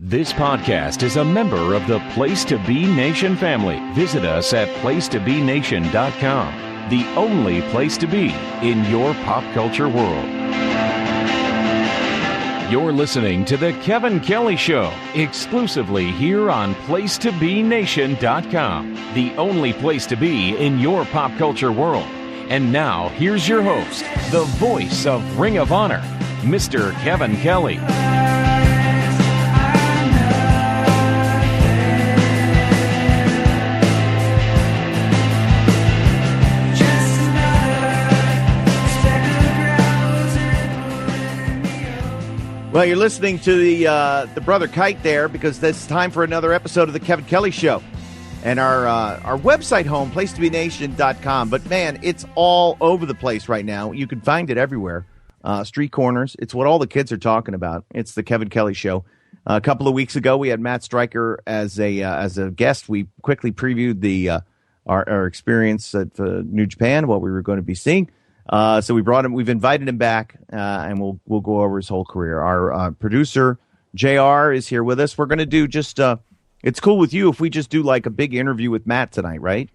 This podcast is a member of the Place to Be Nation family. Visit us at placetobenation.com, the only place to be in your pop culture world. You're listening to The Kevin Kelly Show, exclusively here on placetobenation.com, the only place to be in your pop culture world. And now, here's your host, the voice of Ring of Honor, Mr. Kevin Kelly. Well, you're listening to the Brother Kite there because it's time for another episode of the Kevin Kelly Show. And our website home, placetobenation.com. But, man, it's all over the place right now. You can find it everywhere. Street corners. It's what all the kids are talking about. It's the Kevin Kelly Show. A couple of weeks ago, we had Matt Stryker as a guest. We quickly previewed our experience at New Japan, what we were going to be seeing. So we brought him. We've invited him back, and we'll go over his whole career. Our producer JR is here with us. We're going to do just. It's cool with you if we just do like a big interview with Matt tonight, right?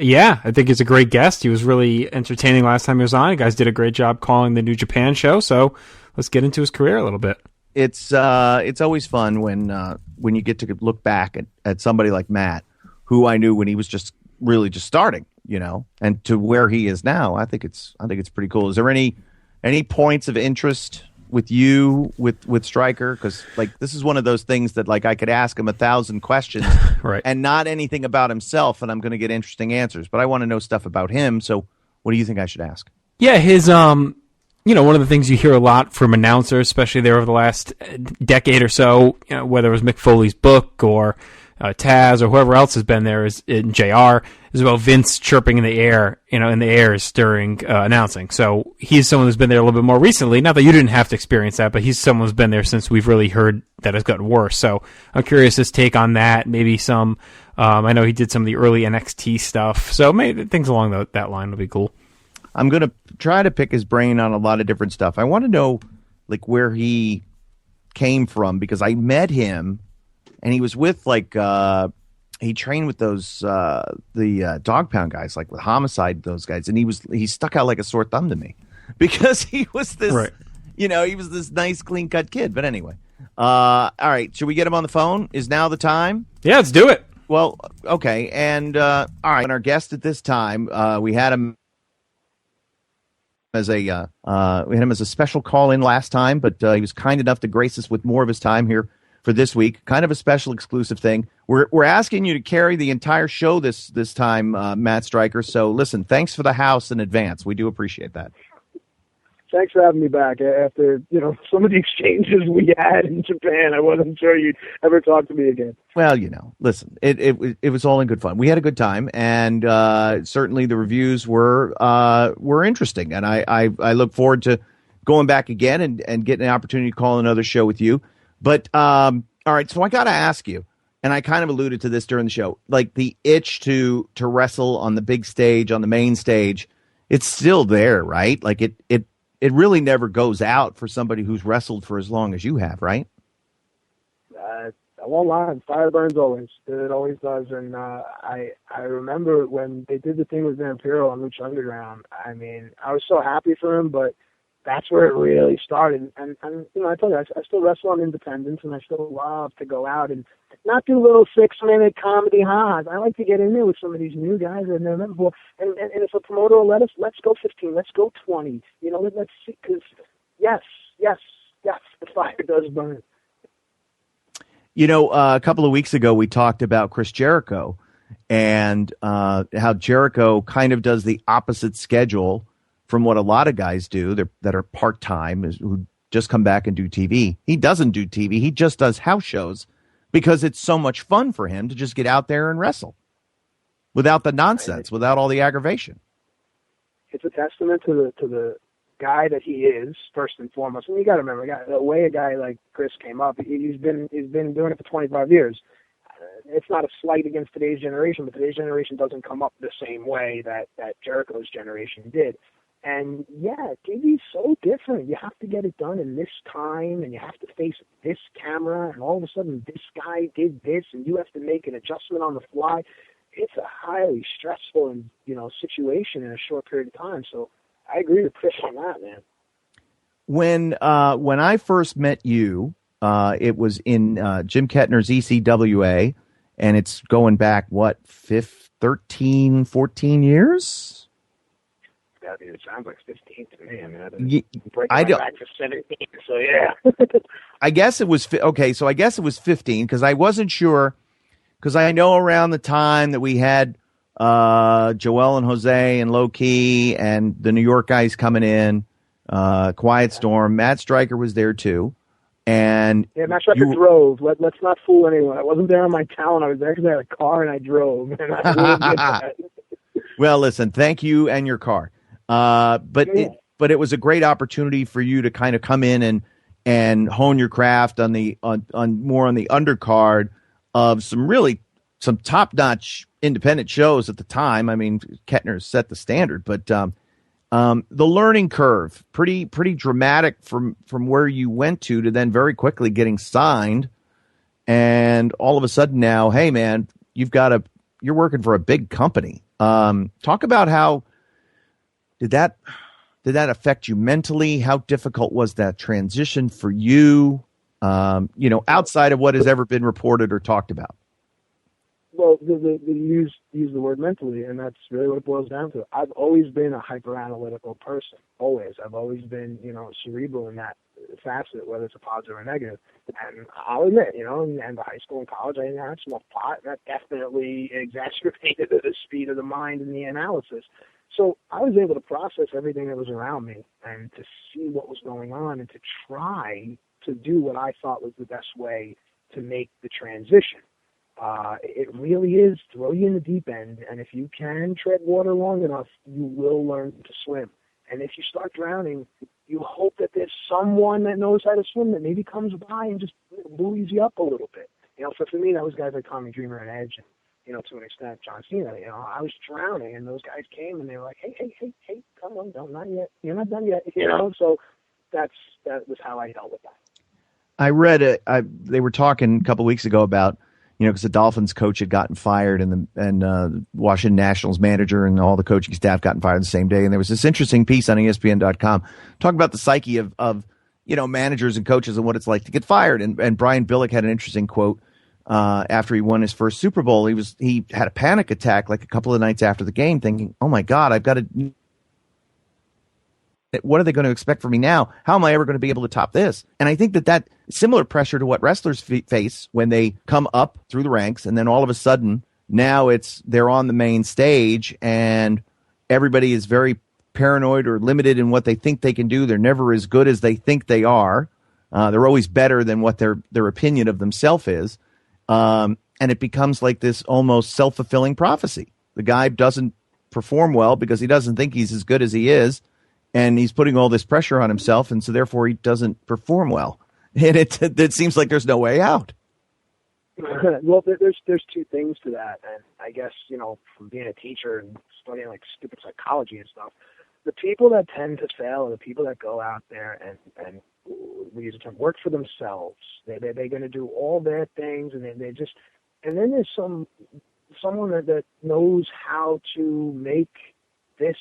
Yeah, I think he's a great guest. He was really entertaining last time he was on. You guys did a great job calling the New Japan show. So let's get into his career a little bit. It's always fun when you get to look back at somebody like Matt, who I knew when he was just really just starting. You know, and to where he is now, I think it's pretty cool. Is there any points of interest with you with Stryker? Because like this is one of those things that like I could ask him 1,000 questions, right, and not anything about himself, and I'm going to get interesting answers. But I want to know stuff about him. So, what do you think I should ask? Yeah, his one of the things you hear a lot from announcers, especially there over the last decade or so, whether it was Mick Foley's book or Taz or whoever else has been there, is in JR, is about Vince chirping in the air, in the airs during announcing. So he's someone who's been there a little bit more recently. Not that you didn't have to experience that, but he's someone who's been there since we've really heard that it's gotten worse. So I'm curious his take on that. Maybe some, I know he did some of the early NXT stuff. So maybe things along that line will be cool. I'm going to try to pick his brain on a lot of different stuff. I want to know like where he came from because I met him. And he was with he trained with those the Dog Pound guys, like with Homicide, those guys, and he stuck out like a sore thumb to me because he was this, right. He was this nice, clean cut kid. But anyway, all right, should we get him on the phone? Is now the time? Yeah, let's do it. Well, okay, and all right, and our guest at this time, we had him as a special call in last time, but he was kind enough to grace us with more of his time here for this week, kind of a special exclusive thing. We're asking you to carry the entire show this time, Matt Stryker. So listen, thanks for the house in advance. We do appreciate that. Thanks for having me back. After some of the exchanges we had in Japan, I wasn't sure you'd ever talk to me again. Well, listen, it was all in good fun. We had a good time, and certainly the reviews were interesting, and I look forward to going back again and getting an opportunity to call another show with you. But, all right, so I got to ask you, and I kind of alluded to this during the show, like the itch to wrestle on the big stage, on the main stage, it's still there, right? Like it really never goes out for somebody who's wrestled for as long as you have, right? I won't lie, fire burns always. It always does. And I remember when they did the thing with Vampiro on Lucha Underground, I mean, I was so happy for him, but that's where it really started. And I told you, I still wrestle on independence, and I still love to go out and not do little 6-minute comedy ha-has. I like to get in there with some of these new guys I've never met before. And if a promoter will let us, let's go 15, let's go 20. Let's see, because yes, the fire does burn. A couple of weeks ago, we talked about Chris Jericho and how Jericho kind of does the opposite schedule from what a lot of guys do that are part-time, who just come back and do TV. He doesn't do TV. He just does house shows because it's so much fun for him to just get out there and wrestle without the nonsense, without all the aggravation. It's a testament to the guy that he is, first and foremost. And you got to remember, the way a guy like Chris came up, he's been doing it for 25 years. It's not a slight against today's generation, but today's generation doesn't come up the same way that Jericho's generation did. And yeah, TV's so different. You have to get it done in this time, and you have to face this camera, and all of a sudden this guy did this, and you have to make an adjustment on the fly. It's a highly stressful and situation in a short period of time. So I agree with Chris on that, man. When I first met you, it was in Jim Kettner's ECWA, and it's going back, 13, 14 years? It sounds like 15 to me. I mean, I don't. Back for 17, so yeah. I guess it was okay. So I guess it was 15 because I wasn't sure, because I know around the time that we had Joel and Jose and Low Key and the New York guys coming in, Quiet Storm, Matt Stryker was there too, and Matt Stryker drove. Let's not fool anyone. I wasn't there on my talent. I was there because I had a car and I drove. And I really did that. Well, listen, thank you and your car. But it was a great opportunity for you to kind of come in and hone your craft on more on the undercard of some top notch independent shows at the time. I mean, Kettner set the standard, but the learning curve pretty dramatic from where you went to then very quickly getting signed, and all of a sudden now, hey man, you're working for a big company. Talk about how did that affect you mentally? How difficult was that transition for you? Outside of what has ever been reported or talked about. Well, you use the word mentally, and that's really what it boils down to. I've always been a hyper-analytical person. Always. I've always been, cerebral in that facet, whether it's a positive or negative. And I'll admit, in the high school and college, I had smoked pot, and that definitely exacerbated the speed of the mind and the analysis. So I was able to process everything that was around me and to see what was going on and to try to do what I thought was the best way to make the transition. It really is throw you in the deep end, and if you can tread water long enough, you will learn to swim. And if you start drowning, you hope that there's someone that knows how to swim that maybe comes by and just buoys you up a little bit. For me, that was guys like Tommy Dreamer and Edge, and to an extent, John Cena. I was drowning, and those guys came, and they were like, hey, come on, no, not yet. You're not done yet, So that was how I dealt with that. I read it. They were talking a couple of weeks ago about, because the Dolphins coach had gotten fired, and the Washington Nationals manager and all the coaching staff gotten fired the same day. And there was this interesting piece on ESPN.com talking about the psyche of managers and coaches and what it's like to get fired. And Brian Billick had an interesting quote. After he won his first Super Bowl, he had a panic attack like a couple of nights after the game, thinking, "Oh my God, I've got to. What are they going to expect from me now? How am I ever going to be able to top this?" And I think that similar pressure to what wrestlers face when they come up through the ranks, and then all of a sudden now they're on the main stage, and everybody is very paranoid or limited in what they think they can do. They're never as good as they think they are. They're always better than what their opinion of themselves is. And it becomes like this almost self-fulfilling prophecy. The guy doesn't perform well because he doesn't think he's as good as he is, and he's putting all this pressure on himself, and so therefore he doesn't perform well. And it seems like there's no way out. Well, there's two things to that, and I guess, from being a teacher and studying like stupid psychology and stuff, the people that tend to fail are the people that go out there and we use the term, work for themselves. They're going to do all their things, and then there's someone that knows how to make this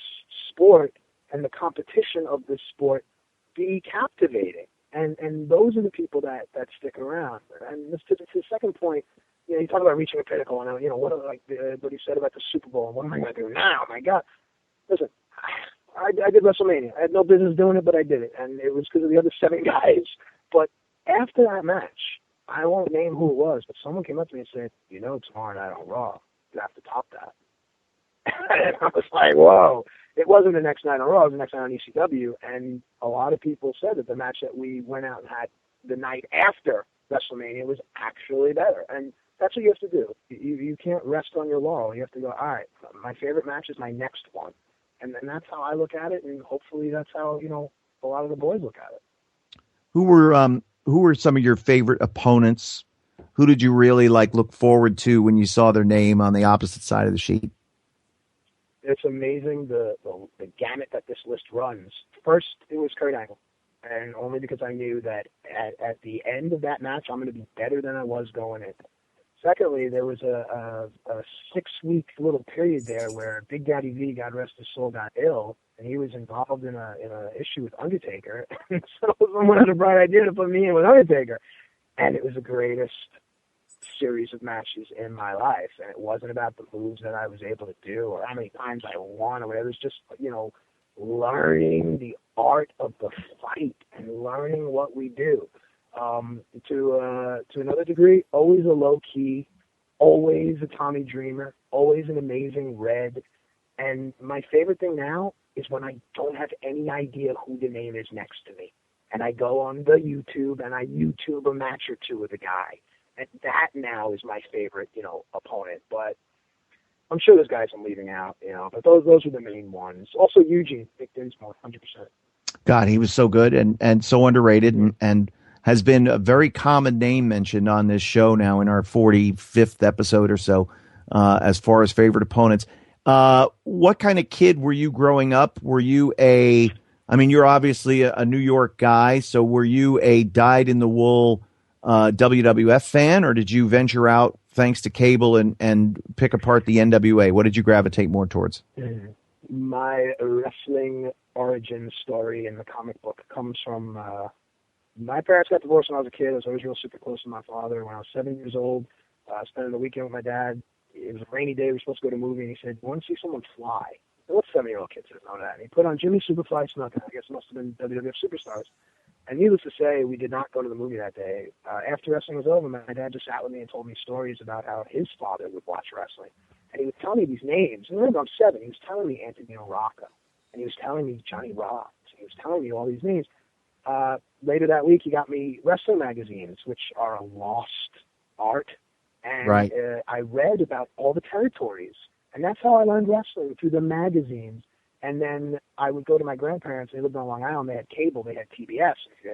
sport and the competition of this sport be captivating. And those are the people that stick around. And to the second point, you talk about reaching a pinnacle, and what he said about the Super Bowl, and what am I going to do now? My God, listen, I did WrestleMania. I had no business doing it, but I did it, and it was because of the other 7 guys. But after that match, I won't name who it was, but someone came up to me and said, tomorrow night on Raw, you have to top that. And I was like, whoa. It wasn't the next night on Raw, it was the next night on ECW, and a lot of people said that the match that we went out and had the night after WrestleMania was actually better. And that's what you have to do. You can't rest on your laurel. You have to go, all right, my favorite match is my next one. And that's how I look at it, and hopefully that's how, a lot of the boys look at it. Who were some of your favorite opponents? Who did you really look forward to when you saw their name on the opposite side of the sheet? it's amazing the gamut that this list runs. First, it was Kurt Angle, and only because I knew that at the end of that match, I'm going to be better than I was going in. Secondly, there was a 6-week little period there where Big Daddy V, God rest his soul, got ill, and he was involved in a issue with Undertaker. So someone had a bright idea to put me in with Undertaker, and it was the greatest series of matches in my life. And it wasn't about the moves that I was able to do or how many times I won or whatever. It was just, learning the art of the fight and learning what we do. To another degree, always a low key, always a Tommy Dreamer, always an amazing Red. And my favorite thing now is when I don't have any idea who the name is next to me. And I go on the YouTube and I YouTube a match or two with a guy. And that now is my favorite, opponent. But I'm sure there's guys I'm leaving out, but those are the main ones. Also Eugene, Vic Dinsmore, 100%. God, he was so good and so underrated and has been a very common name mentioned on this show now in our 45th episode or so, as far as favorite opponents. What kind of kid were you growing up? Were you you're obviously a New York guy, so were you a dyed-in-the-wool WWF fan, or did you venture out thanks to cable and pick apart the NWA? What did you gravitate more towards? My wrestling origin story in the comic book comes from my parents got divorced when I was a kid. I was always real super close to my father. When I was 7 years old, spending the weekend with my dad. It was a rainy day. We were supposed to go to a movie, and he said, "You want to see someone fly?" And what 7-year-old kid doesn't know that? And he put on Jimmy Superfly Snuka. I guess it must have been WWF Superstars. And needless to say, we did not go to the movie that day. After wrestling was over, my dad just sat with me and told me stories about how his father would watch wrestling. And he would tell me these names. And remember, I'm 7. He was telling me Anthony Rocca. And he was telling me Johnny Rods. He was telling me all these names. Later that week, he got me wrestling magazines, which are a lost art. And right. I read about all the territories. And that's how I learned wrestling, through the magazines. And then I would go to my grandparents. They lived on Long Island. They had cable. They had TBS. If you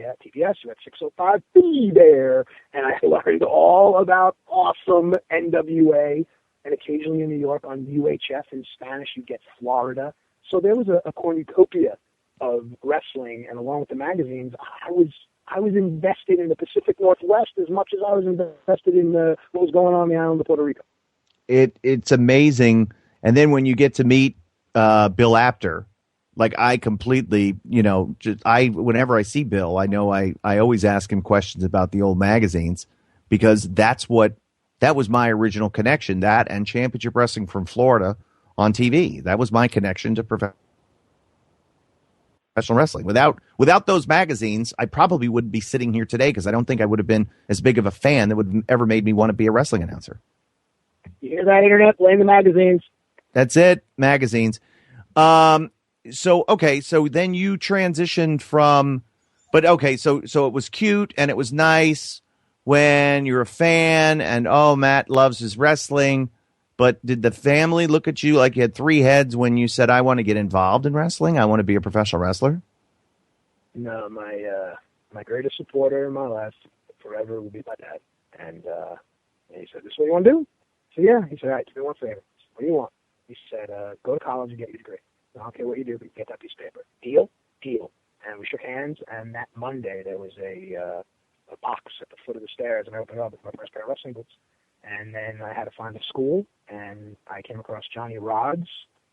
had TBS, you had 605 Be There. And I learned all about awesome NWA. And occasionally in New York on UHF in Spanish, you get Florida. So there was a cornucopia of wrestling. And along with the magazines, I was invested in the Pacific Northwest as much as I was invested in what was going on the island of Puerto Rico. It's amazing. And then when you get to meet Bill Apter, like I completely, whenever I see Bill, I know I always ask him questions about the old magazines, because that was my original connection, that and Championship Wrestling from Florida on TV. That was my connection to professional wrestling. Without those magazines, I probably wouldn't be sitting here today, because I don't think I would have been as big of a fan that would have ever made me want to be a wrestling announcer. You hear that, Internet? Blame the magazines. That's it, magazines. So then you transitioned from, so it was cute and it was nice when you're a fan and, Matt loves his wrestling, but did the family look at you like you had 3 heads when you said, I want to get involved in wrestling, I want to be a professional wrestler? No, my greatest supporter in my life forever will be my dad. And he said, "This is what you want to do?" So yeah, he said, "All right, do me one favor. What do you want?" He said, "Go to college and get your degree. I don't care what you do, but get that piece of paper. Deal? Deal." And we shook hands, and that Monday there was a box at the foot of the stairs, and I opened it up with my first pair of wrestling boots. And then I had to find a school, and I came across Johnny Rods,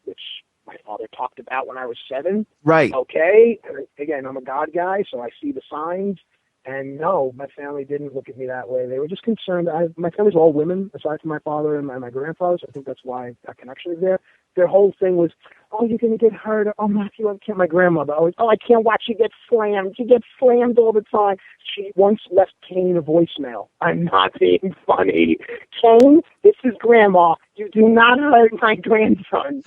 which my father talked about when I was 7. Right. Okay. And again, I'm a God guy, so I see the signs. And no, my family didn't look at me that way. They were just concerned. My family's all women, aside from my father and my grandfather, so I think that's why that connection is there. Their whole thing was, "Oh, you're going to get hurt." "Oh, Matthew, I can't." My grandmother always, "Oh, I can't watch you get slammed. You get slammed all the time." She once left Kane a voicemail. I'm not being funny. "Kane, this is Grandma. You do not hurt my grandson."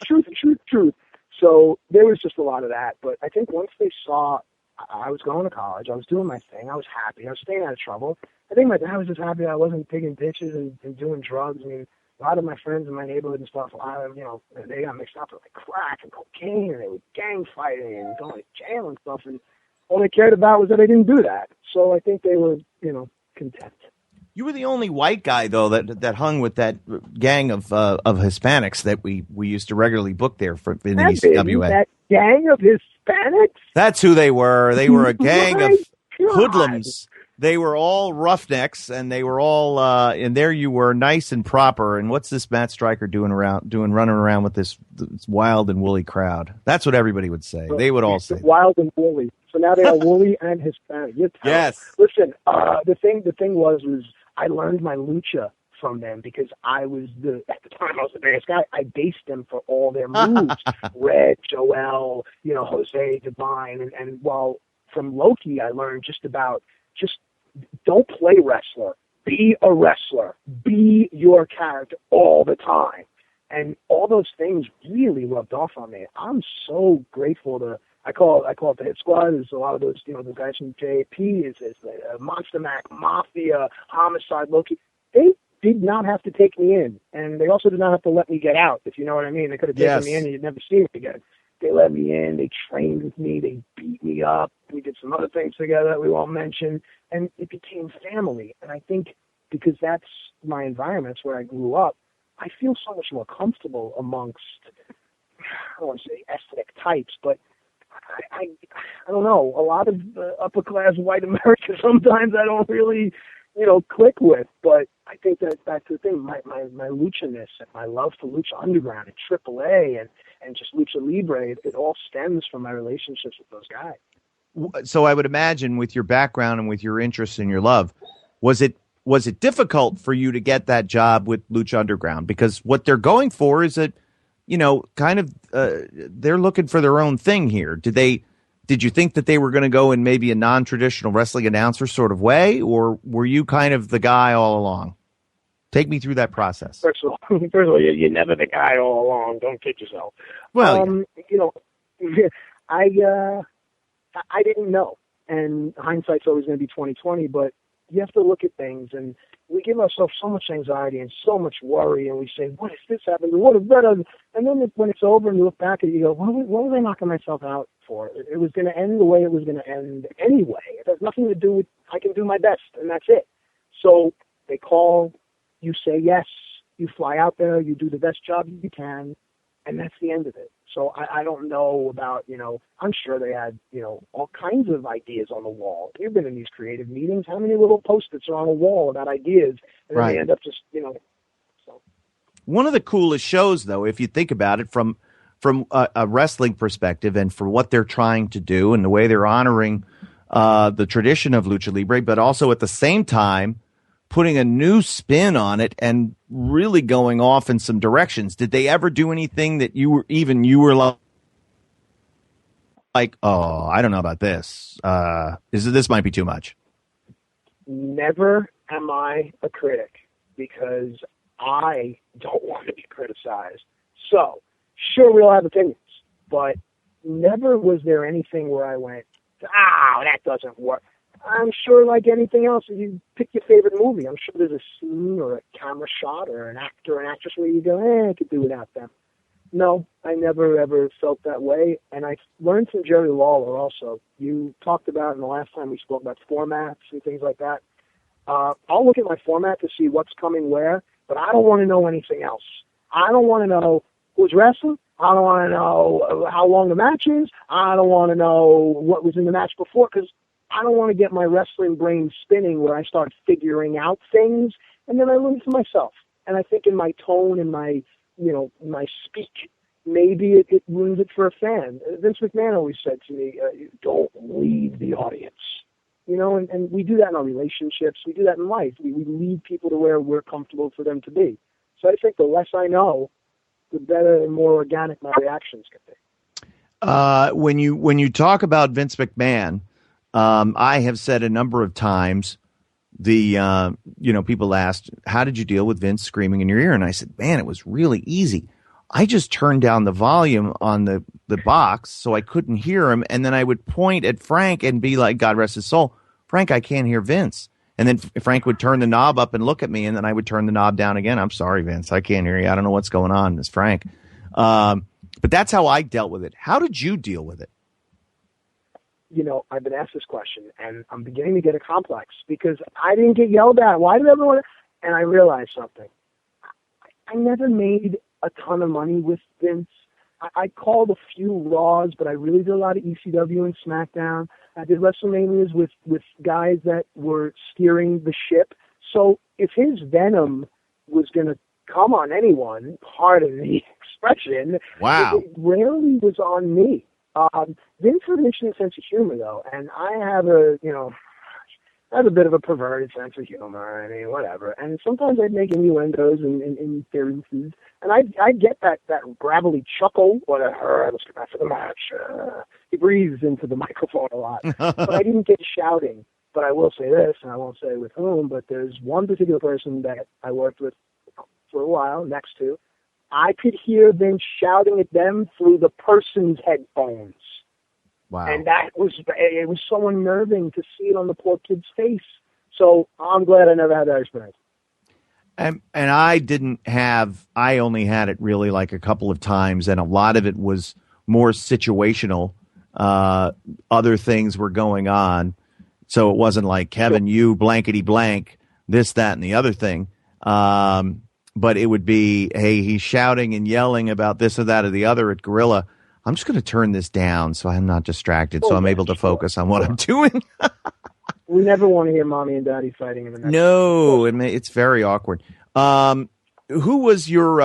Truth. So there was just a lot of that. But I think once they saw I was going to college, I was doing my thing, I was happy, I was staying out of trouble. I think my dad was just happy I wasn't taking bitches and doing drugs. I mean, a lot of my friends in my neighborhood and stuff, they got mixed up with like crack and cocaine, and they were gang fighting and going to jail and stuff. And all they cared about was that I didn't do that. So I think they were, content. You were the only white guy, though, that hung with that gang of Hispanics that we used to regularly book there in the ECWA. That gang of Hispanics? That's who they were. They were a gang My of God. hoodlums. They were all roughnecks, and they were all. And there you were, nice and proper. And what's this Matt Stryker running around with this wild and woolly crowd? That's what everybody would say. They would all say wild and woolly. So now they are woolly and Hispanic. Yes. Listen, the thing was I learned my lucha from them because at the time I was the biggest guy. I based them for all their moves. Red, Joel, Jose, Divine, and while from Loki I learned just don't play wrestler. Be a wrestler. Be your character all the time. And all those things really rubbed off on me. I'm so grateful to. I call it the Hit Squad. There's a lot of those, the guys from JP, is Monster Mac, Mafia, Homicide, Loki. They did not have to take me in, and they also did not have to let me get out, if you know what I mean. They could have taken me in and you'd never see me again. They let me in. They trained with me. They beat me up. We did some other things together that we won't mention, and it became family. And I think because that's my environment, that's where I grew up, I feel so much more comfortable amongst, I don't want to say ethnic types, but I don't know, a lot of upper class white America sometimes I don't really, click with. But I think that's the thing. My lucha-ness and my love for Lucha Underground and AAA and just Lucha Libre, it all stems from my relationships with those guys. So I would imagine, with your background and with your interest and your love, was it difficult for you to get that job with Lucha Underground? Because what they're going for is they're looking for their own thing here. Did you think that they were going to go in maybe a non-traditional wrestling announcer sort of way, or were you kind of the guy all along? Take me through that process. First of all, you're never the guy all along. Don't kid yourself. Well, I didn't know, and hindsight's always going to be 20/20. But you have to look at things, and we give ourselves so much anxiety and so much worry, and we say, what if this happens? What if that? And then when it's over and you look back at it, you go, what was I knocking myself out for? It was going to end the way it was going to end anyway. It has nothing to do with, I can do my best, and that's it. So they call, you say yes, you fly out there, you do the best job you can, and that's the end of it. So I don't know about, I'm sure they had, all kinds of ideas on the wall. You've been in these creative meetings. How many little Post-its are on a wall about ideas? And then they end up just, So. One of the coolest shows, though, if you think about it from a wrestling perspective and for what they're trying to do and the way they're honoring the tradition of Lucha Libre, but also at the same time putting a new spin on it and really going off in some directions. Did they ever do anything that you were like, oh, I don't know about this. This might be too much? Never am I a critic because I don't want to be criticized. So, sure, we all have opinions, but never was there anything where I went, that doesn't work. I'm sure, like anything else, if you pick your favorite movie, I'm sure there's a scene or a camera shot or an actor or an actress where you go, I could do without them. No, I never, ever felt that way. And I learned from Jerry Lawler also. You talked about in the last time we spoke about formats and things like that. I'll look at my format to see what's coming where, but I don't want to know anything else. I don't want to know who's wrestling. I don't want to know how long the match is. I don't want to know what was in the match before, because I don't want to get my wrestling brain spinning where I start figuring out things, and then I learn for myself. And I think in my tone and my, my speak, maybe it ruins it for a fan. Vince McMahon always said to me, don't lead the audience. And we do that in our relationships. We do that in life. We lead people to where we're comfortable for them to be. So I think the less I know, the better and more organic my reactions can be. When you talk about Vince McMahon, I have said a number of times, people asked, how did you deal with Vince screaming in your ear? And I said, man, it was really easy. I just turned down the volume on the box so I couldn't hear him. And then I would point at Frank and be like, God rest his soul, Frank, I can't hear Vince. And then Frank would turn the knob up and look at me, and then I would turn the knob down again. I'm sorry, Vince, I can't hear you. I don't know what's going on. It's Frank. But that's how I dealt with it. How did you deal with it? I've been asked this question, and I'm beginning to get a complex because I didn't get yelled at. Why did everyone? And I realized something. I never made a ton of money with Vince. I called a few Raws, but I really did a lot of ECW and SmackDown. I did WrestleManias with guys that were steering the ship. So if his venom was going to come on anyone, pardon the expression, wow, it rarely was on me. Vince had an interesting sense of humor, though, and I have a bit of a perverted sense of humor. I mean, whatever. And sometimes I'd make innuendos and inferences, and I'd get that gravelly chuckle, whatever. Let's get back to the match. He breathes into the microphone a lot, but I didn't get shouting. But I will say this, and I won't say with whom, but there's one particular person that I worked with for a while, next to. I could hear them shouting at them through the person's headphones. Wow. And it was so unnerving to see it on the poor kid's face. So I'm glad I never had that experience. And I only had it really like a couple of times, and a lot of it was more situational. Other things were going on. So it wasn't like, Kevin, you blankety blank, this, that, and the other thing. But it would be, hey, he's shouting and yelling about this or that or the other at Gorilla. I'm just going to turn this down so I'm not distracted, so I'm able to focus on what I'm doing. We never want to hear mommy and daddy fighting in the next. No, it's very awkward. Who was your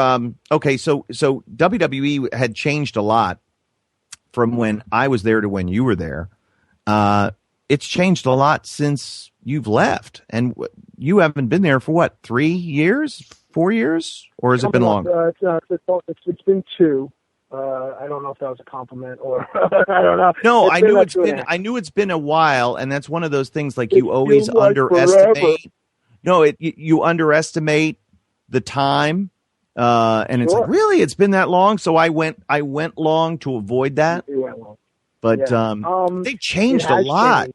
okay? So WWE had changed a lot from when I was there to when you were there. It's changed a lot since you've left, and you haven't been there for what, 3 years, 4 years, or has it been longer? It's been 2. I don't know if that was a compliment or I don't know. No, I knew it's been a while, and that's one of those things like you always underestimate. Forever. No, you underestimate the time, and it's like, really, it's been that long. So I went long to avoid that. You went long. But they changed a lot. Changed.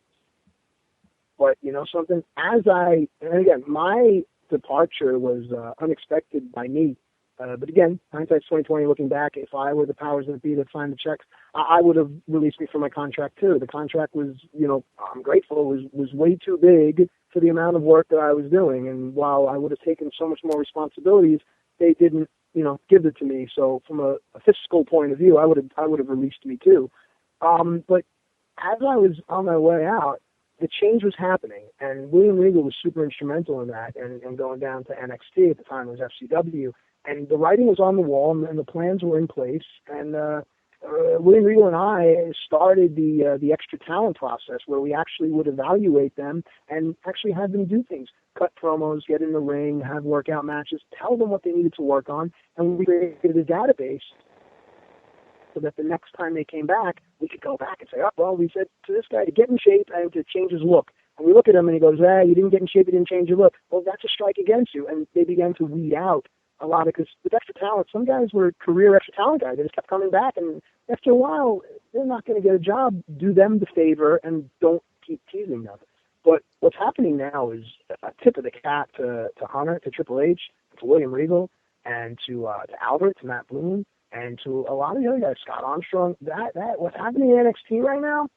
But you know something, and again, my departure was unexpected by me. But again, hindsight's 20/20. Looking back, if I were the powers that be that signed the checks, I would have released me from my contract too. The contract was, I'm grateful, was way too big for the amount of work that I was doing. And while I would have taken so much more responsibilities, they didn't, give it to me. So from a fiscal point of view, I would have released me too. But as I was on my way out, the change was happening, and William Regal was super instrumental in that, and going down to NXT at the time it was FCW. And the writing was on the wall, and the plans were in place. And William Regal and I started the extra talent process, where we actually would evaluate them and actually have them do things, cut promos, get in the ring, have workout matches, tell them what they needed to work on, and we created a database so that the next time they came back, we could go back and say, oh, well, we said to this guy to get in shape and to change his look. And we look at him, and he goes, you didn't get in shape, you didn't change your look. Well, that's a strike against you. And they began to weed out a lot because with extra talent, some guys were career extra talent guys. They just kept coming back, and after a while, they're not going to get a job. Do them the favor and don't keep teasing them. But what's happening now is a tip of the cap to Hunter, to Triple H, to William Regal, and to Albert, to Matt Bloom, and to a lot of the other guys, Scott Armstrong. That what's happening in NXT right now,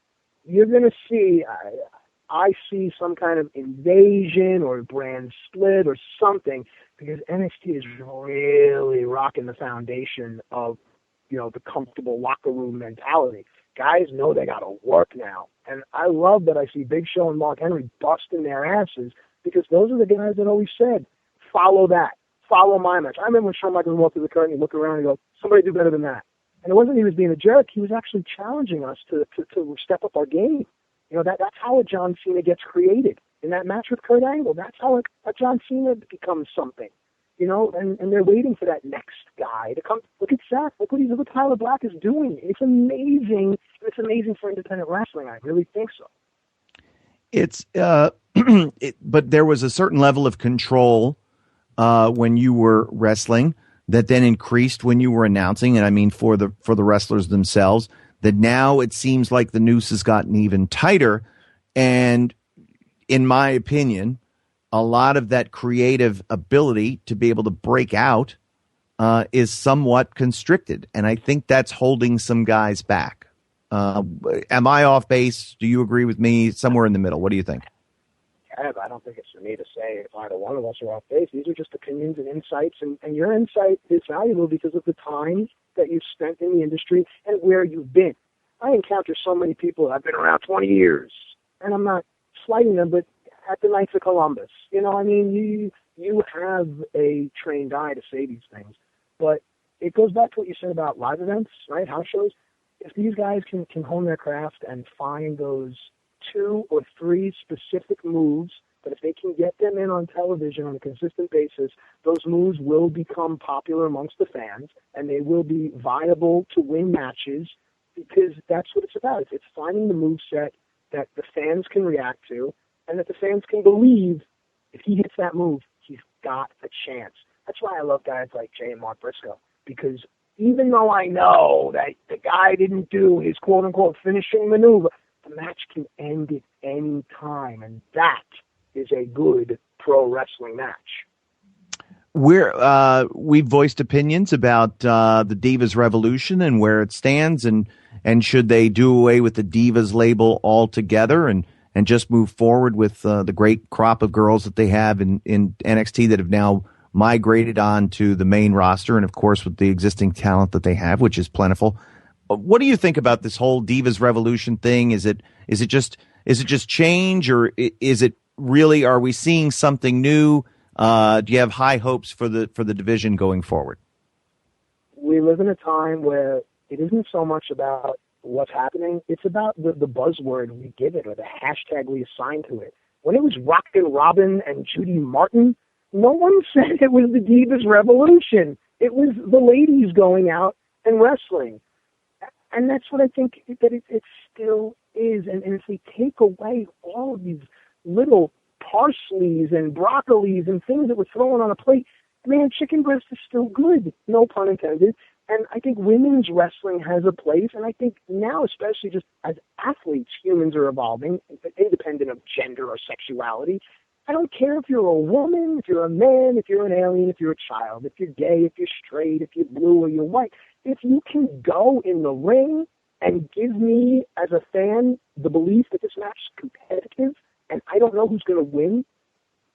you're going to see. I see some kind of invasion or brand split or something, because NXT is really rocking the foundation of, the comfortable locker room mentality. Guys know they got to work now. And I love that I see Big Show and Mark Henry busting their asses, because those are the guys that always said, follow that. Follow my match. I remember when Shawn Michaels walked through the curtain, he'd look around and go, somebody do better than that. And it wasn't he was being a jerk. He was actually challenging us to step up our game. That's how a John Cena gets created. In that match with Kurt Angle, that's how a John Cena becomes something. And they're waiting for that next guy to come. Look at Seth. Look what Tyler Black is doing. It's amazing. It's amazing for independent wrestling. I really think so. It's but there was a certain level of control when you were wrestling that then increased when you were announcing, and I mean for the wrestlers themselves. That now it seems like the noose has gotten even tighter, and in my opinion, a lot of that creative ability to be able to break out is somewhat constricted, and I think that's holding some guys back. Am I off base? Do you agree with me? Somewhere in the middle. What do you think? I don't think it's for me to say if either one of us are off base. These are just opinions and insights, and your insight is valuable because of the time that you've spent in the industry and where you've been. I encounter so many people. I've been around 20 years, and I'm not slighting them, but at the Knights of Columbus, I mean, you have a trained eye to say these things, but it goes back to what you said about live events, right? House shows. If these guys can hone their craft and find those 2 or 3 specific moves, that if they can get them in on television on a consistent basis, those moves will become popular amongst the fans, and they will be viable to win matches, because that's what it's about. It's finding the move set that the fans can react to, and that the fans can believe if he hits that move, he's got a chance. That's why I love guys like Jay and Mark Briscoe, because even though I know that the guy didn't do his quote-unquote finishing maneuver, the match can end at any time, and that is a good pro wrestling match. We've voiced opinions about the Divas Revolution and where it stands, and should they do away with the Divas label altogether and just move forward with the great crop of girls that they have in NXT that have now migrated on to the main roster, and of course with the existing talent that they have, which is plentiful. What do you think about this whole Divas Revolution thing? Is it just change, or is it really, are we seeing something new? Do you have high hopes for the division going forward? We live in a time where it isn't so much about what's happening. It's about the buzzword we give it, or the hashtag we assign to it. When it was Rockin' Robin and Judy Martin, no one said it was the Divas Revolution. It was the ladies going out and wrestling. And that's what I think that it still is. And if we take away all of these little parsleys and broccolis and things that we're throwing on a plate, man, chicken breast is still good, no pun intended. And I think women's wrestling has a place, and I think now, especially just as athletes, humans are evolving, independent of gender or sexuality. I don't care if you're a woman, if you're a man, if you're an alien, if you're a child, if you're gay, if you're straight, if you're blue or you're white. If you can go in the ring and give me, as a fan, the belief that this match is competitive and I don't know who's going to win,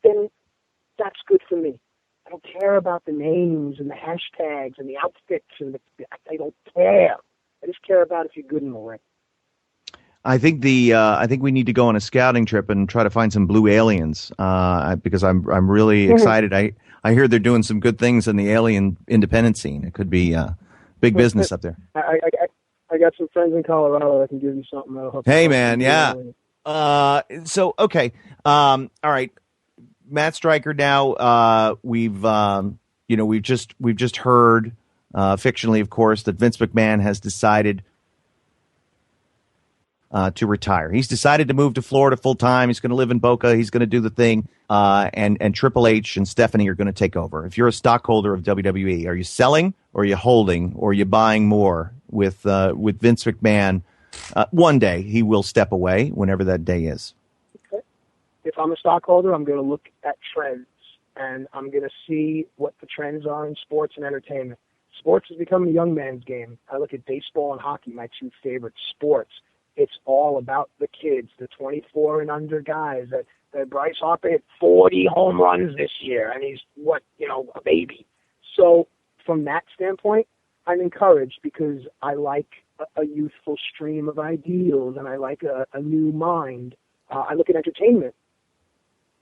then that's good for me. I don't care about the names and the hashtags and the outfits, and I don't care. I just care about if you're good in the ring. I think we need to go on a scouting trip and try to find some blue aliens, because I'm really excited. I hear they're doing some good things in the alien independent scene. It could be big business up there. I got some friends in Colorado that can give you something that'll help. Hey man, yeah. So okay, all right. Matt Stryker. Now we've just heard fictionally, of course, that Vince McMahon has decided to retire. He's decided to move to Florida full time. He's going to live in Boca. He's going to do the thing, and Triple H and Stephanie are going to take over. If you're a stockholder of WWE, are you selling, or are you holding, or are you buying more with Vince McMahon? One day he will step away, whenever that day is. Okay. If I'm a stockholder, I'm going to look at trends, and I'm going to see what the trends are in sports and entertainment. Sports has become a young man's game. I look at baseball and hockey, my 2 favorite sports. It's all about the kids, the 24 and under guys. That Bryce Harper hit 40 home runs this year, and he's a baby. So from that standpoint, I'm encouraged, because I like a youthful stream of ideals, and I like a new mind. I look at entertainment,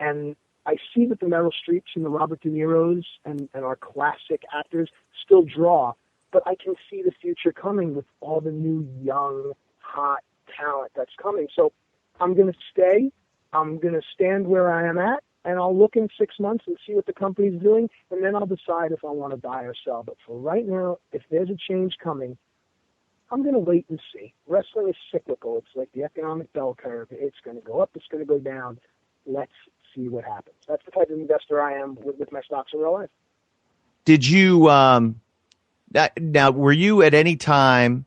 and I see that the Meryl Streeps and the Robert De Niro's and our classic actors still draw, but I can see the future coming with all the new, young, hot talent that's coming. So I'm going to stay. I'm going to stand where I am at, and I'll look in 6 months and see what the company's doing, and then I'll decide if I want to buy or sell. But for right now, if there's a change coming, I'm going to wait and see. Wrestling is cyclical. It's like the economic bell curve. It's going to go up. It's going to go down. Let's see what happens. That's the type of investor I am with my stocks in real life. Did you now? Were you at any time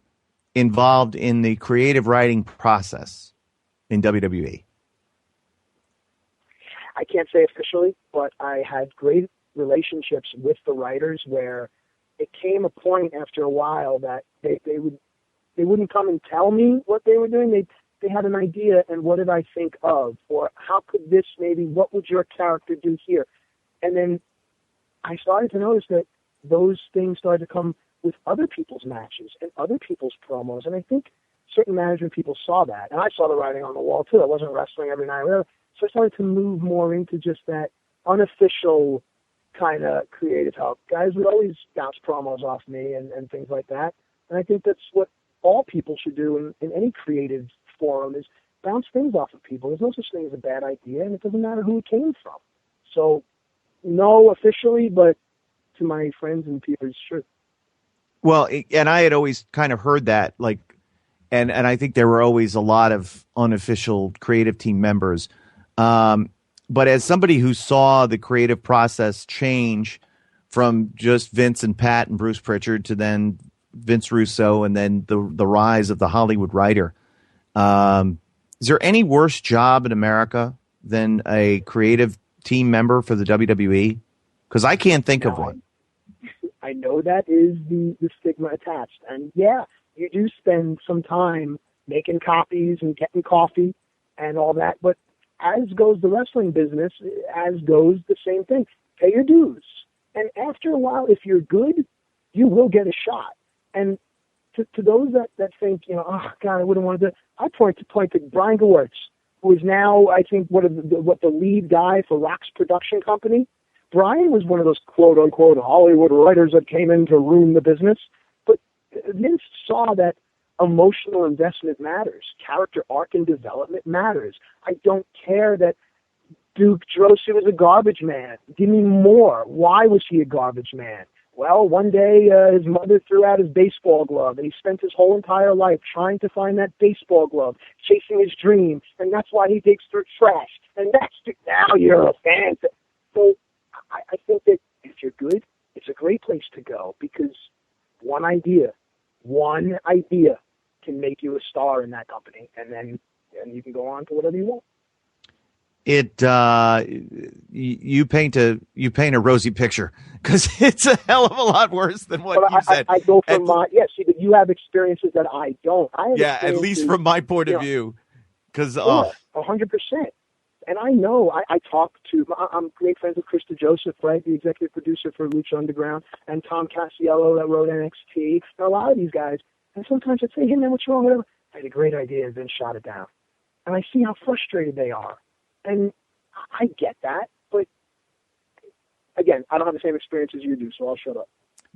involved in the creative writing process in WWE? I can't say officially, but I had great relationships with the writers, where it came a point after a while that they would they wouldn't come and tell me what they were doing. They had an idea, and what did I think of? Or how could this maybe, what would your character do here? And then I started to notice that those things started to come with other people's matches and other people's promos. And I think certain management people saw that. And I saw the writing on the wall, too. I wasn't wrestling every night, whatever. So I started to move more into just that unofficial kind of creative help. Guys would always bounce promos off me and things like that. And I think that's what all people should do in any creative forum, is bounce things off of people. There's no such thing as a bad idea, and it doesn't matter who it came from. So, no officially, but to my friends and peers, sure. Well, and I had always kind of heard that, like, and I think there were always a lot of unofficial creative team members. But as somebody who saw the creative process change from just Vince and Pat and Bruce Pritchard to then Vince Russo and then the rise of the Hollywood writer, is there any worse job in America than a creative team member for the WWE? Because I can't think of one. I know that is the stigma attached. And yeah, you do spend some time making copies and getting coffee and all that. But as goes the wrestling business, as goes the same thing. Pay your dues. And after a while, if you're good, you will get a shot. And to those that think, oh, God, I wouldn't want to do it, I point to Brian Gewirtz, who is now, I think, the lead guy for Rock's production company. Brian was one of those quote-unquote Hollywood writers that came in to ruin the business. But Vince saw that emotional investment matters. Character arc and development matters. I don't care that Duke Drosy was a garbage man. Give me more. Why was he a garbage man? Well, one day his mother threw out his baseball glove, and he spent his whole entire life trying to find that baseball glove, chasing his dream, and that's why he digs through trash. And now you're a fan. So I think that if you're good, it's a great place to go, because one idea can make you a star in that company, and then you can go on to whatever you want. You paint a rosy picture, because it's a hell of a lot worse than what you said. I go from see, but you have experiences that I don't. At least from my point of view, because 100%. And I know, I talk to, I'm great friends with Krista Joseph, right, the executive producer for Lucha Underground, and Tom Cassiello that wrote NXT, and a lot of these guys. And sometimes I'd say, hey, man, what's wrong? Whatever. I had a great idea and then shot it down. And I see how frustrated they are. And I get that, but again, I don't have the same experience as you do, so I'll shut up.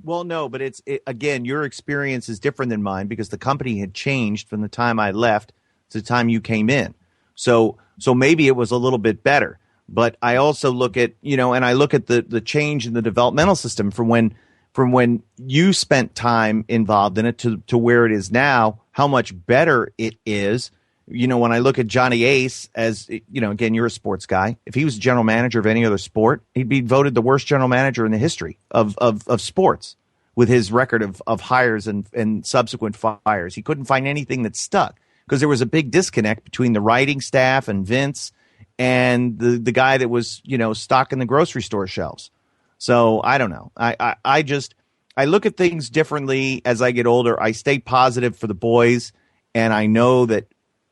Well, no, but again, your experience is different than mine, because the company had changed from the time I left to the time you came in. So maybe it was a little bit better. But I also look at, and I look at the change in the developmental system from when you spent time involved in it to where it is now, how much better it is. When I look at Johnny Ace, as, again, you're a sports guy. If he was general manager of any other sport, he'd be voted the worst general manager in the history of sports, with his record of hires and subsequent fires. He couldn't find anything that stuck, because there was a big disconnect between the writing staff and Vince and the guy that was, stocking the grocery store shelves. So I don't know. I look at things differently as I get older. I stay positive for the boys, and I know that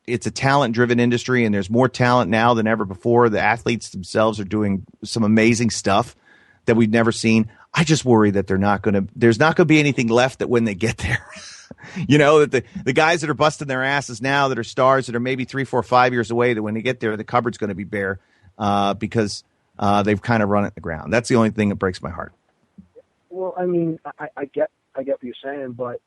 it's a talent-driven industry, and there's more talent now than ever before. The athletes themselves are doing some amazing stuff that we've never seen. I just worry that there's not going to be anything left that when they get there, that the guys that are busting their asses now, that are stars, that are maybe 3, 4, 5 years away, that when they get there, the cupboard's going to be bare because they've kind of run it in the ground. That's the only thing that breaks my heart. Well, I mean, I get what you're saying, but,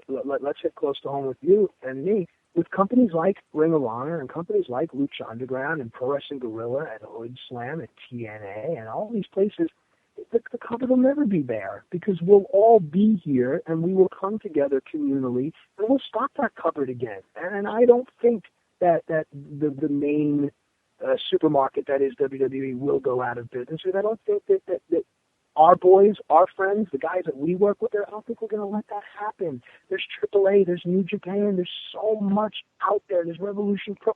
let's hit close to home with you and me. With companies like Ring of Honor and companies like Lucha Underground and Pro Wrestling Guerrilla and Hood Slam and TNA and all these places, the cupboard will never be bare, because we'll all be here and we will come together communally and we'll stock that cupboard again. And I don't think that the main supermarket that is WWE will go out of business. And I don't think that our boys, our friends, the guys that we work with, I don't think we're going to let that happen. There's AAA, there's New Japan, there's so much out there. There's Revolution Pro.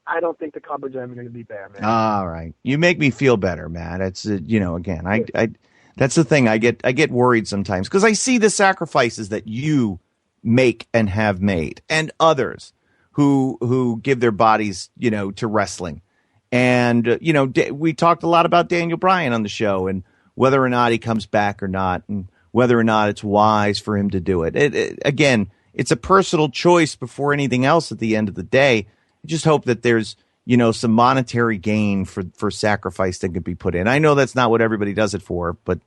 I don't think the cupboard's ever going to be bare, man. All right. You make me feel better, Matt. It's, again, I that's the thing. I get worried sometimes, because I see the sacrifices that you make and have made, and others who give their bodies, to wrestling. And, we talked a lot about Daniel Bryan on the show and whether or not he comes back or not, and whether or not it's wise for him to do it. Again, it's a personal choice before anything else at the end of the day. I just hope that there's, some monetary gain for sacrifice that could be put in. I know that's not what everybody does it for, but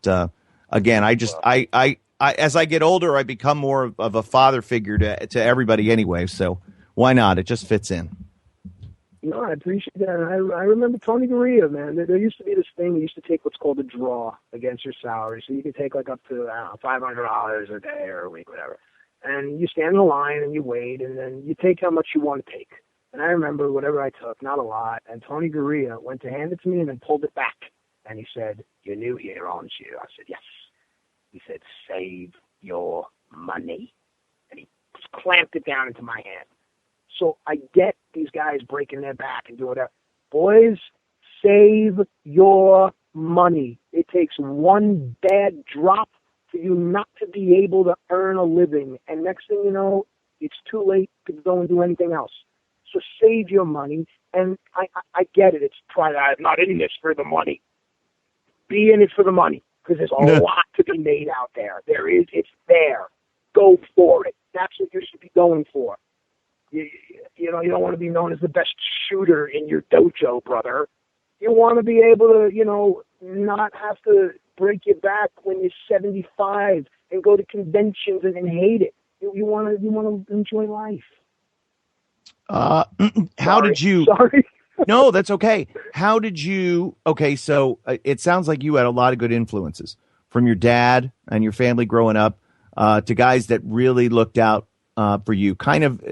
again, I as I get older, I become more of a father figure to everybody anyway. So why not? It just fits in. No, I appreciate that. I remember Tony Gurria, man. There used to be this thing. You used to take what's called a draw against your salary. So you could take like up to $500 a day or a week, whatever. And you stand in the line and you wait, and then you take how much you want to take. And I remember whatever I took, not a lot. And Tony Gurria went to hand it to me and then pulled it back. And he said, "You're new here, aren't you?" I said, "Yes." He said, "Save your money." And he clamped it down into my hand. So I get these guys breaking their back and doing whatever. Boys, save your money. It takes one bad drop for you not to be able to earn a living. And next thing you know, it's too late to go and do anything else. So save your money. And I get it. It's pride. I'm not in this for the money. Be in it for the money, because there's a lot to be made out there. It's there. Go for it. That's what you should be going for. You don't want to be known as the best shooter in your dojo, brother. You want to be able to, not have to break your back when you're 75 and go to conventions and hate it. You want to enjoy life. How did you? Sorry. No, that's okay. How did you? Okay, so it sounds like you had a lot of good influences from your dad and your family growing up to guys that really looked out for you. Kind of,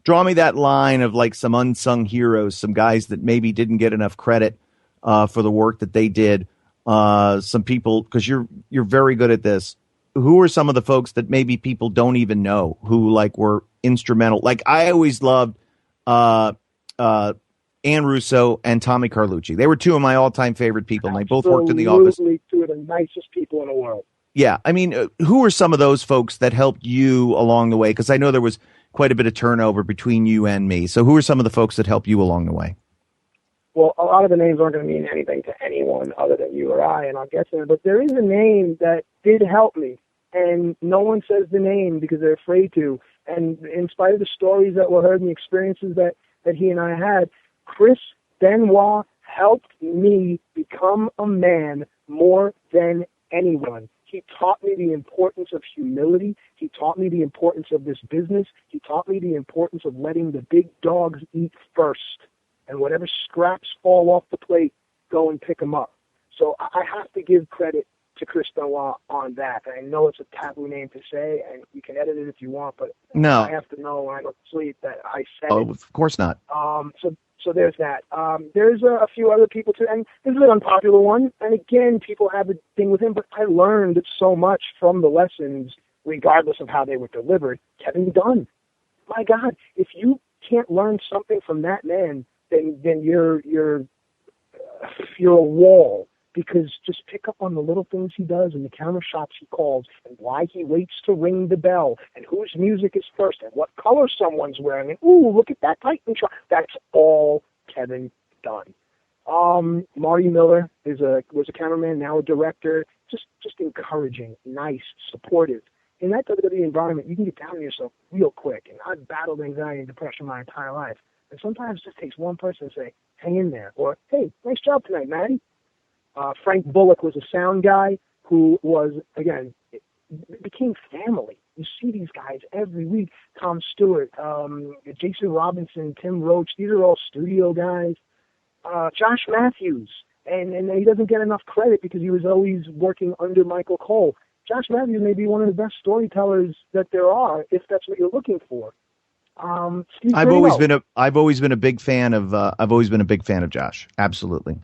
draw me that line of like some unsung heroes, some guys that maybe didn't get enough credit for the work that they did. Some people, because you're very good at this. Who are some of the folks that maybe people don't even know who like were instrumental? Like I always loved Ann Russo and Tommy Carlucci. They were two of my all-time favorite people, and they both worked in the office. Absolutely, two of the nicest people in the world. Yeah, I mean, who are some of those folks that helped you along the way? Because I know there was quite a bit of turnover between you and me. So who are some of the folks that helped you along the way? Well, a lot of the names aren't going to mean anything to anyone other than you or I, and I'll get to it. But there is a name that did help me, and no one says the name because they're afraid to. And in spite of the stories that were heard and the experiences that he and I had, Chris Benoit helped me become a man more than anyone. He taught me the importance of humility. He taught me the importance of this business. He taught me the importance of letting the big dogs eat first. And whatever scraps fall off the plate, go and pick them up. So I have to give credit to Chris Benoit on that. I know it's a taboo name to say, and you can edit it if you want, but no. I have to know when I go to sleep that I said it. it. Of course not. So there's that. There's a few other people too, and this is an unpopular one. And again, people have a thing with him, but I learned so much from the lessons, regardless of how they were delivered. Kevin Dunn. My God, if you can't learn something from that man, then you're a wall. Because just pick up on the little things he does and the camera shots he calls and why he waits to ring the bell and whose music is first and what color someone's wearing. And, ooh, look at that Titan shot. That's all Kevin Dunn. Marty Miller was a cameraman, now a director. Just encouraging, nice, supportive. In that WWE environment, you can get down on yourself real quick. And I've battled anxiety and depression my entire life. And sometimes it just takes one person to say, hang in there. Or, hey, nice job tonight, Maddie. Frank Bullock was a sound guy who was, again, it became family. You see these guys every week. Tom Stewart, Jason Robinson, Tim Roach. These are all studio guys. Josh Matthews. And he doesn't get enough credit because he was always working under Michael Cole. Josh Matthews may be one of the best storytellers that there are, if that's what you're looking for. I've always been a big fan of Josh. Absolutely.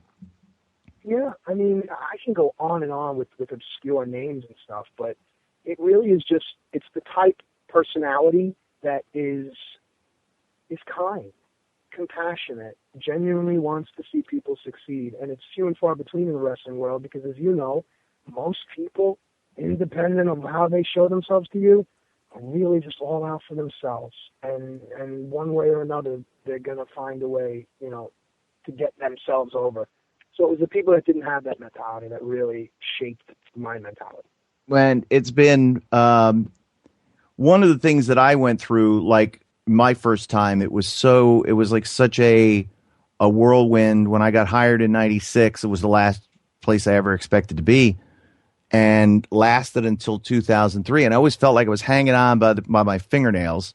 Yeah, I mean, I can go on and on with obscure names and stuff, but it really is just, it's the type personality that is kind, compassionate, genuinely wants to see people succeed. And it's few and far between in the wrestling world because, as you know, most people, independent of how they show themselves to you, really just all out for themselves, and one way or another, they're going to find a way, to get themselves over. So it was the people that didn't have that mentality that really shaped my mentality. When it's been one of the things that I went through, like my first time, it was like such a whirlwind. When I got hired in '96, it was the last place I ever expected to be, and lasted until 2003. And I always felt like I was hanging on by my fingernails,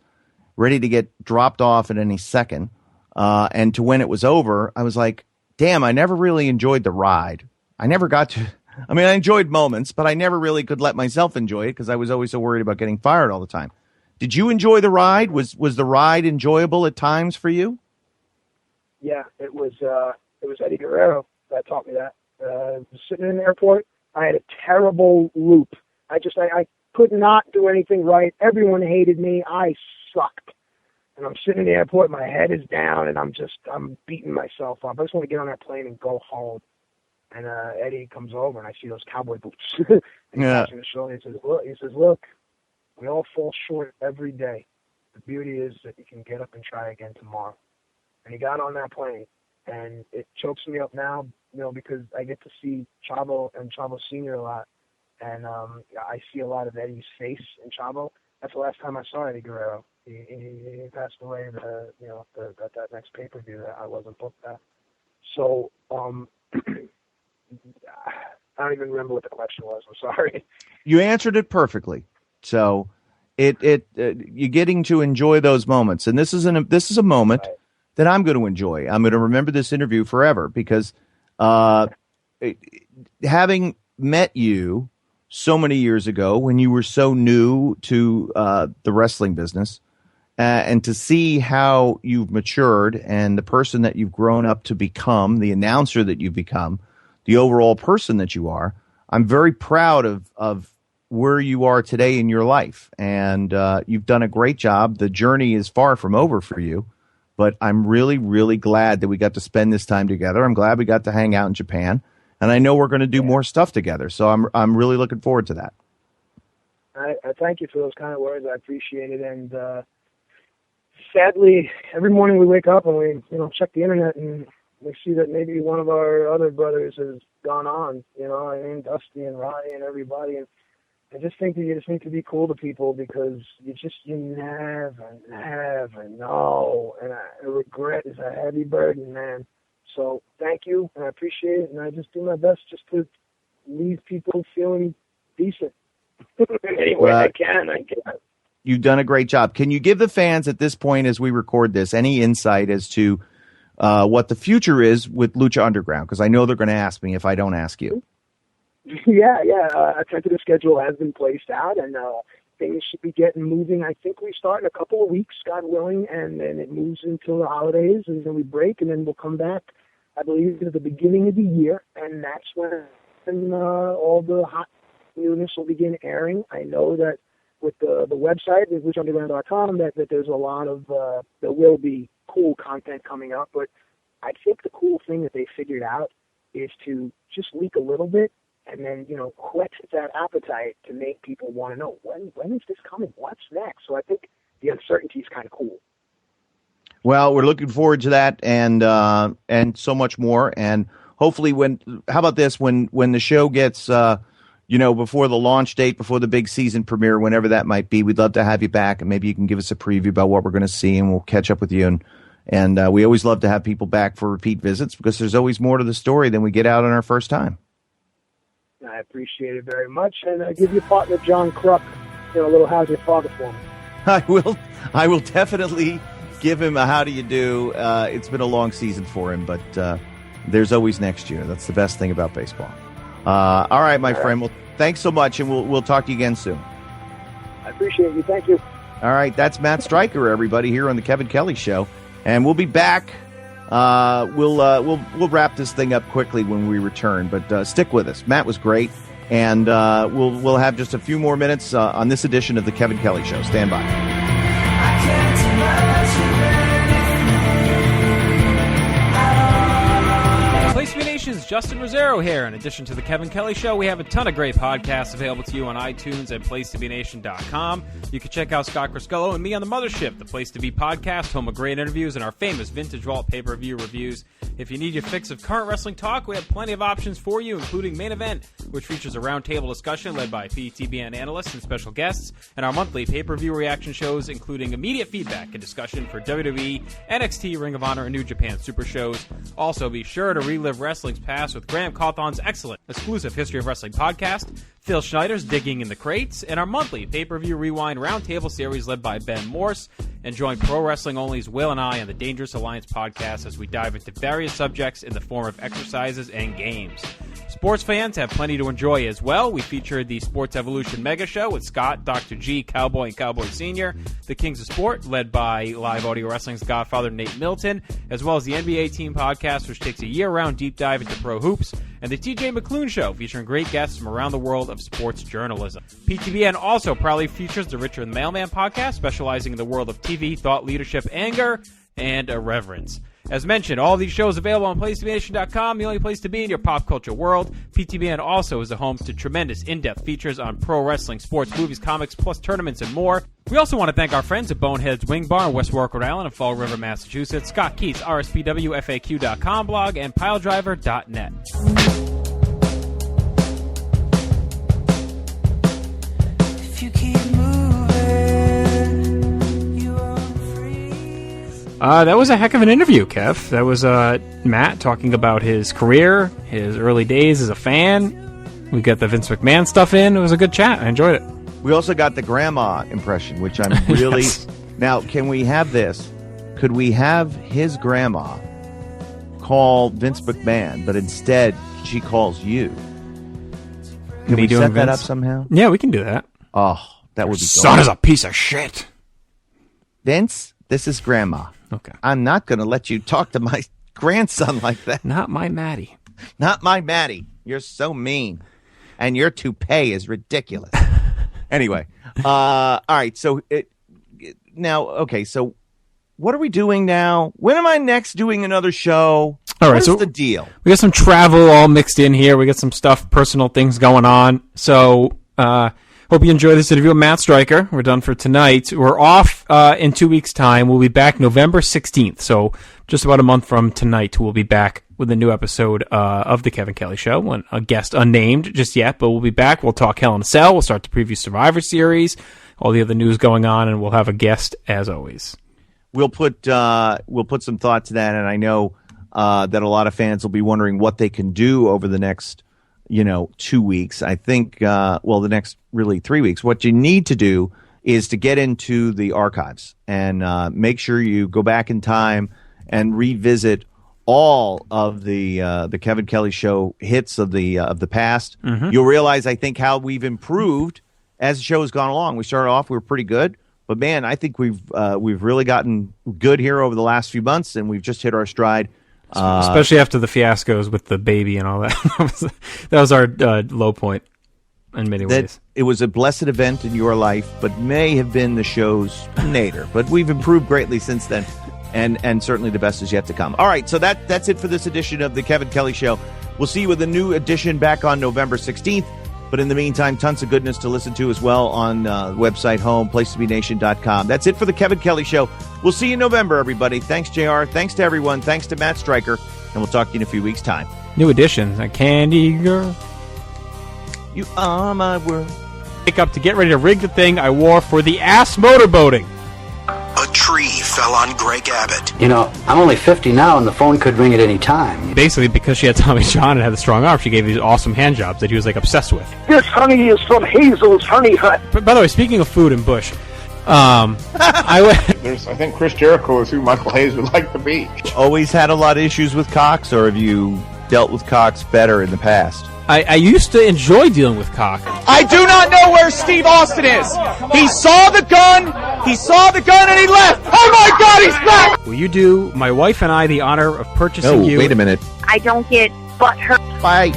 ready to get dropped off at any second. And to when it was over, I was like, damn, I never really enjoyed the ride. I never got to, I mean, I enjoyed moments, but I never really could let myself enjoy it because I was always so worried about getting fired all the time. Did you enjoy the ride? Was the ride enjoyable at times for you? Yeah, it was Eddie Guerrero that taught me that. Sitting in the airport, I had a terrible loop. I could not do anything right. Everyone hated me. I sucked. And I'm sitting in the airport, my head is down, and I'm beating myself up. I just want to get on that plane and go home. And Eddie comes over, and I see those cowboy boots. And he taps me on the shoulder. He says, look, we all fall short every day. The beauty is that you can get up and try again tomorrow. And he got on that plane, and it chokes me up now, because I get to see Chavo and Chavo Sr. a lot. And I see a lot of Eddie's face in Chavo. That's the last time I saw Eddie Guerrero. He passed away that next pay-per-view that I wasn't booked at. So I don't even remember what the question was. I'm sorry. You answered it perfectly. So you're getting to enjoy those moments, and this is a moment that I'm going to enjoy. I'm going to remember this interview forever because having met you so many years ago when you were so new to the wrestling business, and to see how you've matured and the person that you've grown up to become, the announcer that you've become, the overall person that you are, I'm very proud of where you are today in your life. And you've done a great job. The journey is far from over for you, but I'm really, really glad that we got to spend this time together. I'm glad we got to hang out in Japan. And I know we're going to do more stuff together. So I'm really looking forward to that. I thank you for those kind of words. I appreciate it. And sadly, every morning we wake up and we check the internet and we see that maybe one of our other brothers has gone on. Dusty and Ronnie and everybody. And I just think that you just need to be cool to people because you never know. And regret is a heavy burden, man. So thank you, and I appreciate it, and I just do my best just to leave people feeling decent. Any way I can. You've done a great job. Can you give the fans at this point, as we record this, any insight as to what the future is with Lucha Underground? Because I know they're going to ask me if I don't ask you. Yeah. A tentative schedule has been placed out, and things should be getting moving. I think we start in a couple of weeks, God willing, and then it moves until the holidays, and then we break, and then we'll come back, I believe, at the beginning of the year, and that's when all the hot newness will begin airing. I know that with the website, luchaunderground.com, that there's a lot of, there will be cool content coming up, but I think the cool thing that they figured out is to just leak a little bit and then, whet that appetite to make people want to know, when is this coming? What's next? So I think the uncertainty is kind of cool. Well, we're looking forward to that and so much more. And hopefully how about this, when the show gets, before the launch date, before the big season premiere, whenever that might be, we'd love to have you back, and maybe you can give us a preview about what we're going to see, and we'll catch up with you. And we always love to have people back for repeat visits because there's always more to the story than we get out on our first time. I appreciate it very much, and I give your partner John Kruk a little how's your father for me. I will definitely give him a how do you do. It's been a long season for him, but there's always next year. That's the best thing about baseball. All right, my friend. Well, thanks so much, and we'll talk to you again soon. I appreciate you. Thank you. All right, that's Matt Stryker, everybody, here on the Kevin Kelly Show, and we'll be back. We'll wrap this thing up quickly when we return, but stick with us. Matt was great, and we'll have just a few more minutes on this edition of the Kevin Kelly Show. Stand by. PlayStation Nation's Justin Rosero here. In addition to The Kevin Kelly Show, we have a ton of great podcasts available to you on iTunes and PlaceToBeNation.com. You can check out Scott Criscullo and me on The Mothership, the Place to Be podcast, home of great interviews and our famous Vintage Vault pay-per-view reviews. If you need your fix of current wrestling talk, we have plenty of options for you, including Main Event, which features a roundtable discussion led by PTBN analysts and special guests, and our monthly pay-per-view reaction shows, including immediate feedback and discussion for WWE, NXT, Ring of Honor, and New Japan Super Shows. Also, be sure to relive wrestling's past with Graham Cawthon's excellent exclusive History of Wrestling podcast, Phil Schneider's Digging in the Crates, and our monthly pay-per-view rewind roundtable series led by Ben Morse. And join Pro Wrestling Only's Will and I on the Dangerous Alliance podcast as we dive into various subjects in the form of exercises and games. Sports fans have plenty to enjoy as well. We featured the Sports Evolution Mega Show with Scott, Dr. G, Cowboy, and Cowboy Sr., the Kings of Sport, led by Live Audio Wrestling's Godfather Nate Milton, as well as the NBA Team Podcast, which takes a year-round deep dive into pro hoops, and the TJ McClune Show, featuring great guests from around the world of sports journalism. PTBN also proudly features the Richard the Mailman Podcast, specializing in the world of TV, thought leadership, anger, and irreverence. As mentioned, all of these shows available on PlaceToBeNation.com, the only place to be in your pop culture world. PTBN also is the home to tremendous in-depth features on pro wrestling, sports, movies, comics, plus tournaments and more. We also want to thank our friends at Bonehead's Wing Bar in West Warwick, Rhode Island, and Fall River, Massachusetts, Scott Keith's RSPWFAQ.com blog, and PileDriver.net. If you keep moving, you won't freeze. That was a heck of an interview, Kev. That was Matt talking about his career, his early days as a fan. We got the Vince McMahon stuff in. It was a good chat. I enjoyed it. We also got the grandma impression, which I'm really... Yes. Now, can we have this? Could we have his grandma call Vince McMahon, but instead she calls you? Can we set that up somehow? Yeah, we can do that. Oh, that would be Son is a piece of shit. Vince, this is grandma. Okay. I'm not going to let you talk to my grandson like that. Not my Maddie. Not my Maddie. You're so mean. And your toupee is ridiculous. Anyway, all right. So so what are we doing now? When am I next doing another show? All right. What's So the deal? we got some travel all mixed in here. We got some stuff, personal things going on. So, hope you enjoy this interview with Matt Stryker. We're done for tonight. We're off in 2 weeks' time. We'll be back November 16th. So just about a month from tonight, we'll be back with a new episode of The Kevin Kelly Show. When a guest unnamed just yet, but we'll be back. We'll talk Hell in a Cell. We'll start to preview Survivor Series, all the other news going on, and we'll have a guest as always. We'll put some thought to that, and I know that a lot of fans will be wondering what they can do over the next 2 weeks. I think, the next really 3 weeks. What you need to do is to get into the archives and make sure you go back in time and revisit all of the Kevin Kelly Show hits of the past. Mm-hmm. You'll realize, I think, how we've improved as the show has gone along. We started off, we were pretty good, but man, I think we've really gotten good here over the last few months, and we've just hit our stride. Especially after the fiascos with the baby and all that. That was our low point in many ways. It was a blessed event in your life, but may have been the show's nadir. But we've improved greatly since then, and certainly the best is yet to come. All right, so that's it for this edition of the Kevin Kelly Show. We'll see you with a new edition back on November 16th. But in the meantime, tons of goodness to listen to as well on website home, PlaceToBeNation.com. That's it for the Kevin Kelly Show. We'll see you in November, everybody. Thanks, JR. Thanks to everyone. Thanks to Matt Stryker. And we'll talk to you in a few weeks' time. New editions, a Candy Girl. You are my world. Pick up to get ready to rig the thing I wore for the ass motorboating. A tree fell on Greg Abbott. You know, I'm only 50 now, and the phone could ring at any time. Basically, because she had Tommy John and had the strong arm, she gave these awesome hand jobs that he was, obsessed with. This honey is from Hazel's Honey Hut. But, by the way, speaking of food and Bush, I think Chris Jericho is who Michael Hayes would like to be. Always had a lot of issues with Cox, or have you dealt with Cox better in the past? I used to enjoy dealing with Cox. I do not know where Steve Austin is. He saw the gun, and he left. Oh my God, he's back! Will you do my wife and I the honor of purchasing you? Wait a minute. I don't get butthurt. Bye.